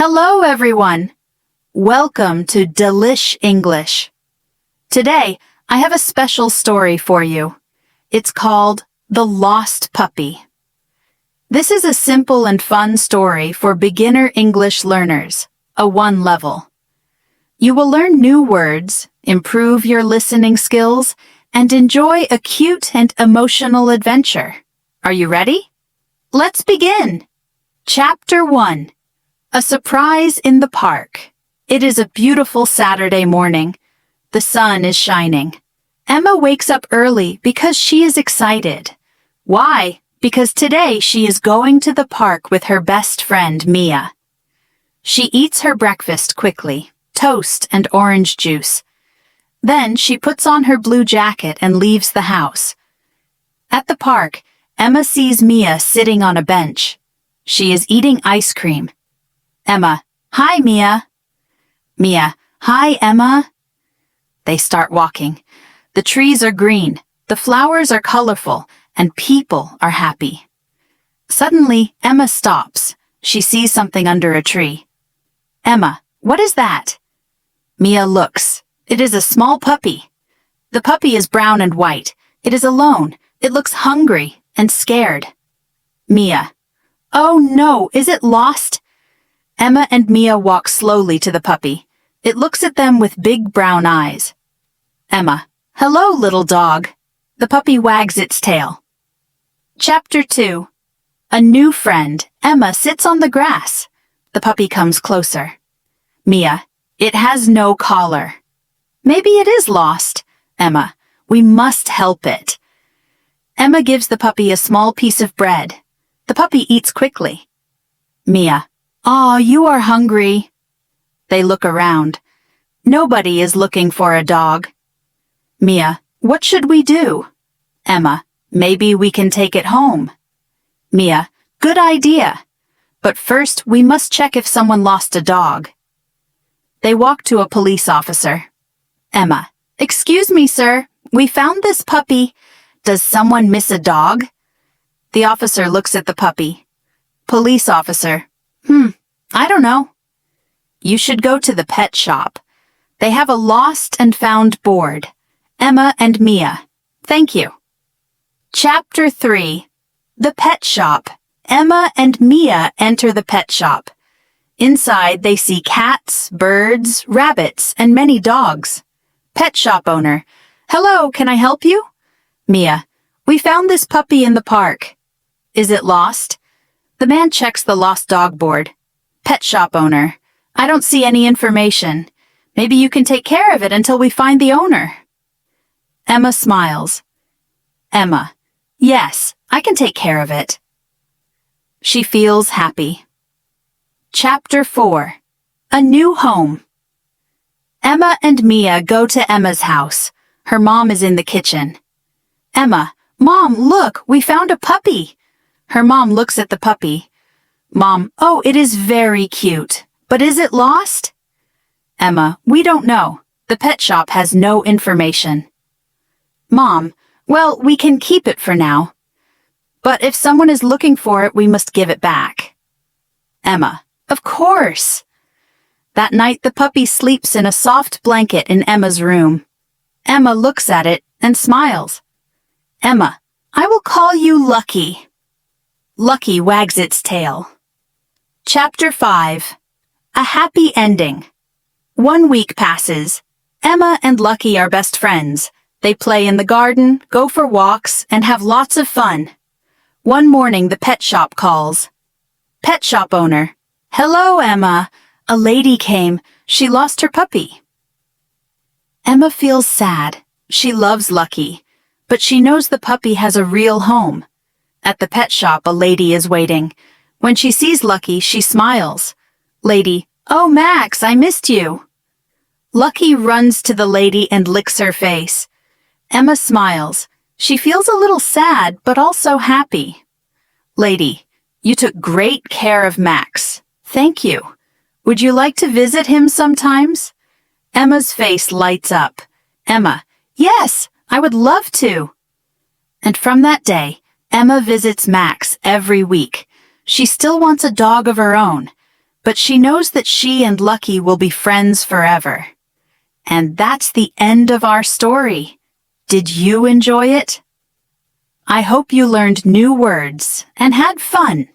Hello, everyone. Welcome to Delish English. Today, I have a special story for you. It's called The Lost Puppy. This is a simple and fun story for beginner English learners, a 1 level. You will learn new words, improve your listening skills, and enjoy a cute and emotional adventure. Are you ready? Let's begin. Chapter 1. A surprise in the park. It is a beautiful Saturday morning. The sun is shining. Emma wakes up early because she is excited. Why? Because today she is going to the park with her best friend, Mia. She eats her breakfast quickly, toast and orange juice. Then she puts on her blue jacket and leaves the house. At the park, Emma sees Mia sitting on a bench. She is eating ice cream. Emma, "Hi, Mia." Mia, "Hi, Emma." They start walking. The trees are green, the flowers are colorful, and people are happy. Suddenly, Emma stops. She sees something under a tree. Emma, "What is that?" Mia looks. It is a small puppy. The puppy is brown and white. It is alone. It looks hungry and scared. Mia, "Oh no, is it lost?" Emma and Mia walk slowly to the puppy. It looks at them with big brown eyes. Emma, "Hello, little dog." The puppy wags its tail. Chapter 2. A new friend. Emma sits on the grass. The puppy comes closer. Mia, "It has no collar." "Maybe it is lost." Emma, "We must help it." Emma gives the puppy a small piece of bread. The puppy eats quickly. Mia, "Aw, you are hungry." They look around. Nobody is looking for a dog. Mia, "What should we do?" Emma, "Maybe we can take it home." Mia, "Good idea. But first we must check if someone lost a dog." They walk to a police officer. Emma, "Excuse me, sir. We found this puppy. Does someone miss a dog?" The officer looks at the puppy. Police officer, I don't know. "You should go to the pet shop. They have a lost and found board. Emma and Mia. Thank you." Chapter 3. The Pet Shop. Emma and Mia enter the pet shop. Inside they see cats, birds, rabbits, and many dogs. Pet shop owner, "Hello, can I help you?" Mia, "We found this puppy in the park." "Is it lost?" The man checks the lost dog board. Pet shop owner, "I don't see any information. Maybe you can take care of it until we find the owner." Emma smiles. Emma, "Yes, I can take care of it." She feels happy. Chapter 4. A New Home. Emma and Mia go to Emma's house. Her mom is in the kitchen. Emma, "Mom, look, we found a puppy." Her mom looks at the puppy. Mom, "Oh, it is very cute. But is it lost?" Emma, "We don't know. The pet shop has no information." Mom, "Well, we can keep it for now. But if someone is looking for it, we must give it back." Emma, "Of course." That night, the puppy sleeps in a soft blanket in Emma's room. Emma looks at it and smiles. Emma, "I will call you Lucky." Lucky wags its tail. Chapter 5. A Happy Ending. 1 week passes. Emma and Lucky are best friends. They play in the garden, go for walks, and have lots of fun. One morning, the pet shop calls. Pet shop owner, "Hello, Emma. A lady came. She lost her puppy." Emma feels sad. She loves Lucky, but she knows the puppy has a real home. At the pet shop, a lady is waiting. When she sees Lucky, she smiles. Lady, "Oh, Max, I missed you." Lucky runs to the lady and licks her face. Emma smiles. She feels a little sad, but also happy. Lady, "You took great care of Max. Thank you. Would you like to visit him sometimes?" Emma's face lights up. Emma, "Yes, I would love to." And from that day, Emma visits Max every week. She still wants a dog of her own. but she knows that she and Lucky will be friends forever. And that's the end of our story. Did you enjoy it? I hope you learned new words and had fun.